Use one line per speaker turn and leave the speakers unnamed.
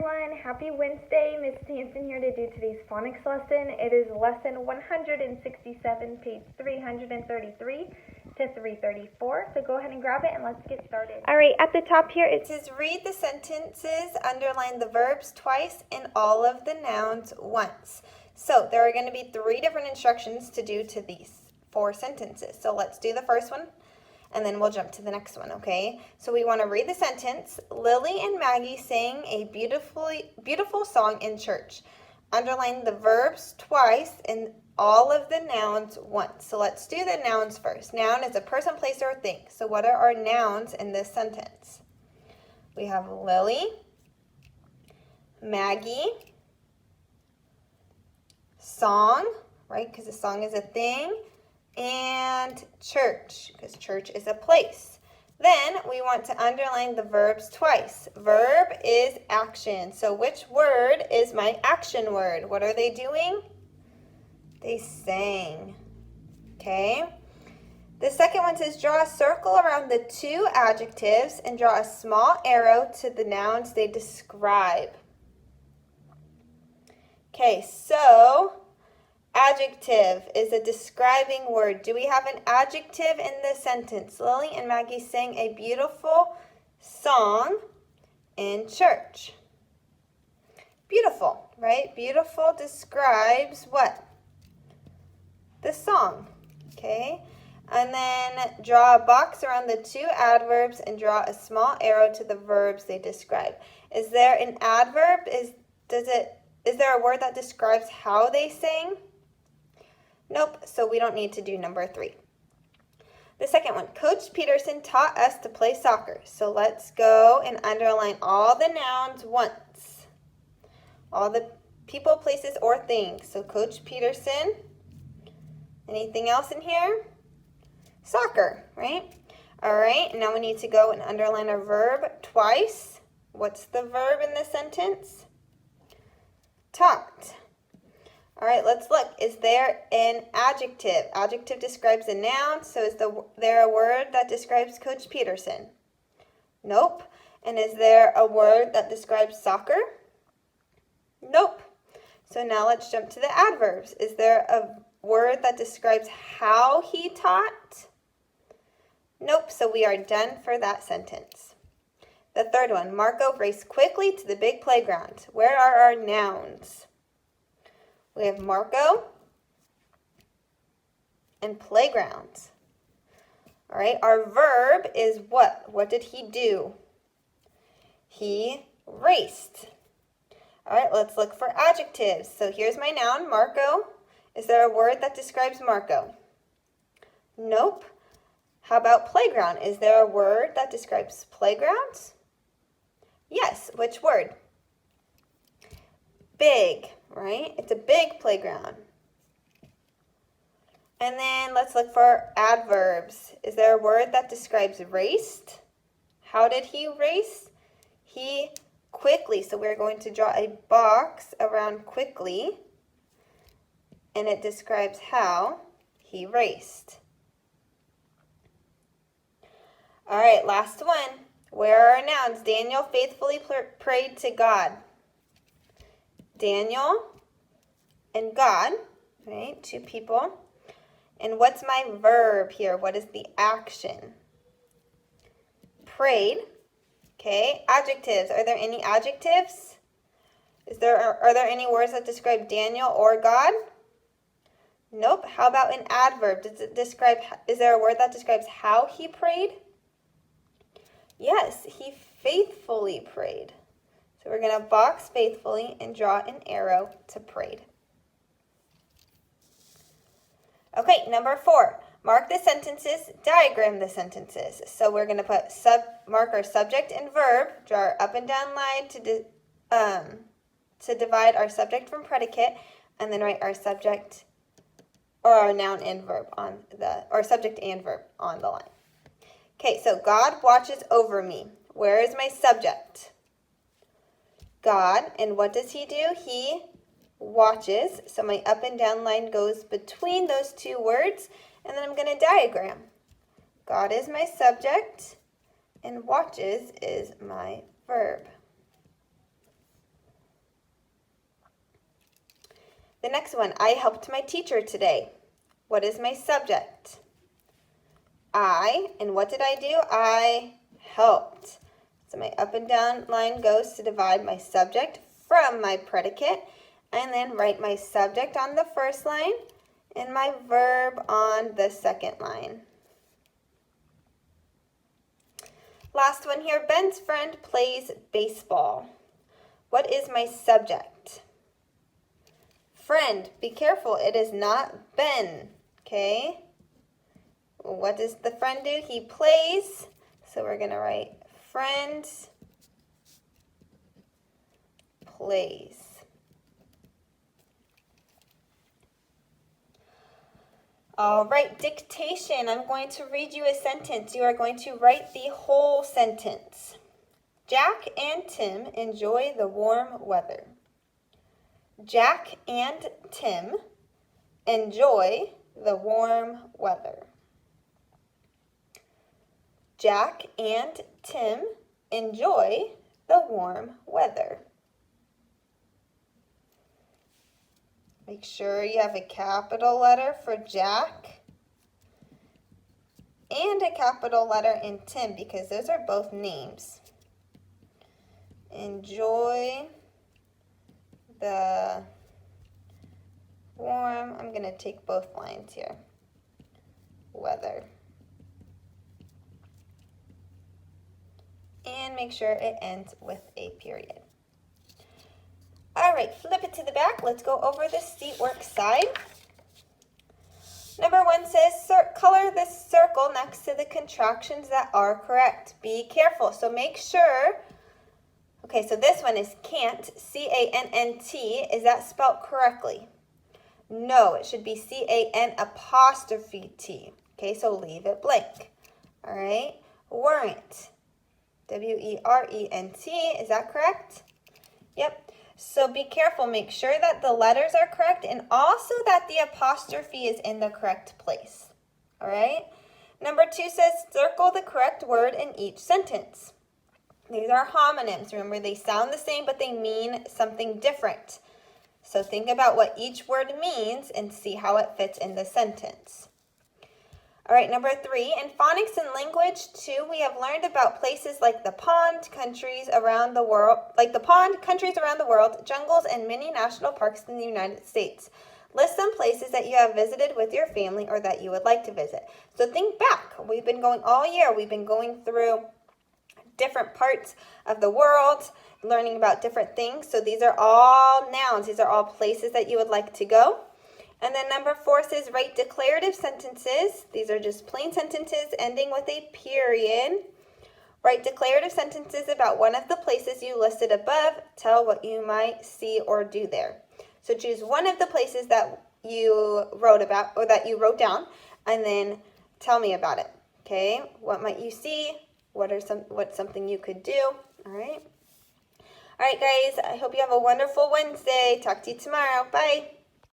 everyone. Happy Wednesday. Miss Hanson here to do today's phonics lesson. It is lesson 167, page 333 to 334. So go ahead and grab it and let's get started.
All right, at the top here it says read the sentences, underline the verbs twice, and all of the nouns once. So there are going to be 3 different instructions to do to these 4 sentences. So let's do the first one, and then we'll jump to the next one, okay? So we want to read the sentence. Lily and Maggie sang a beautiful song in church. Underline the verbs twice and all of the nouns once. So let's do the nouns first. Noun is a person, place, or thing. So what are our nouns in this sentence? We have Lily, Maggie, song, right? Because a song is a thing. And church, because church is a place. Then we want to underline the verbs twice. Verb is action. So which word is my action word? What are they doing? They sang. Okay. The second one says draw a circle around the 2 adjectives and draw a small arrow to the nouns they describe. Okay, so adjective is a describing word. Do we have an adjective in this sentence? Lily and Maggie sang a beautiful song in church. Beautiful, right? Beautiful describes what? The song, okay? And then draw a box around the 2 adverbs and draw a small arrow to the verbs they describe. Is there an adverb? Is there a word that describes how they sang? Nope, so we don't need to do number 3. The second one, Coach Peterson taught us to play soccer. So let's go and underline all the nouns once. All the people, places, or things. So Coach Peterson. Anything else in here? Soccer, right? All right, now we need to go and underline our verb twice. What's the verb in this sentence? Taught. All right, let's look. Is there an adjective? Adjective describes a noun, so is there a word that describes Coach Peterson? Nope. And is there a word that describes soccer? Nope. So now let's jump to the adverbs. Is there a word that describes how he taught? Nope, so we are done for that sentence. The third one, Marco raced quickly to the big playground. Where are our nouns? We have Marco and playground. All right, our verb is what? What did he do? He raced. All right, let's look for adjectives. So here's my noun, Marco. Is there a word that describes Marco? Nope. How about playground? Is there a word that describes playgrounds? Yes, which word? Big, right? It's a big playground. And then let's look for adverbs. Is there a word that describes raced? How did he race? He quickly. So we're going to draw a box around quickly, and it describes how he raced. All right, last one. Where are our nouns? Daniel faithfully prayed to God. Daniel and God, right? 2 people. And what's my verb here? What is the action? Prayed. Okay, adjectives. Are there any adjectives? Are there any words that describe Daniel or God? Nope. How about an adverb? Is there a word that describes how he prayed? Yes, he faithfully prayed. So we're going to box faithfully and draw an arrow to prayed. Okay, number 4. Mark the sentences, diagram the sentences. So we're going to mark our subject and verb, draw our up and down line to divide our subject from predicate, and then write our subject or our noun and verb or subject and verb on the line. Okay, so God watches over me. Where is my subject? God, and what does he do? He watches. So my up and down line goes between those 2 words, and then I'm going to diagram. God is my subject, and watches is my verb. The next one, I helped my teacher today. What is my subject? I, and what did I do? I helped. So my up and down line goes to divide my subject from my predicate, and then write my subject on the first line and my verb on the second line. Last one here, Ben's friend plays baseball. What is my subject? Friend, be careful, it is not Ben, okay? What does the friend do? He plays, so we're going to write friend plays. All right, dictation. I'm going to read you a sentence. You are going to write the whole sentence. Jack and Tim enjoy the warm weather. Jack and Tim enjoy the warm weather. Jack and Tim enjoy the warm weather. Make sure you have a capital letter for Jack and a capital letter in Tim because those are both names. Enjoy the warm, I'm going to take both lines here, weather. And make sure it ends with a period. All right, flip it to the back. Let's go over the seat work side. Number 1 says, color the circle next to the contractions that are correct. Be careful. So make sure, okay, so this one is can't, C-A-N-N-T. Is that spelled correctly? No, it should be C-A-N''T. Okay, so leave it blank. All right, weren't, W-E-R-E-N-T. Is that correct? Yep. So be careful, make sure that the letters are correct and also that the apostrophe is in the correct place. All right? Number 2 says circle the correct word in each sentence. These are homonyms. Remember, they sound the same, but they mean something different. So think about what each word means and see how it fits in the sentence. All right, number 3, in phonics and language 2, we have learned about places like the pond, countries around the world, jungles, and many national parks in the United States. List some places that you have visited with your family or that you would like to visit. So think back. We've been going all year. We've been going through different parts of the world, learning about different things. So these are all nouns. These are all places that you would like to go. And then number 4 says write declarative sentences. These are just plain sentences ending with a period. Write declarative sentences about one of the places you listed above. Tell what you might see or do there. So choose one of the places that you wrote about or that you wrote down and then tell me about it. Okay? What might you see? What's something you could do? All right? All right, guys. I hope you have a wonderful Wednesday. Talk to you tomorrow. Bye.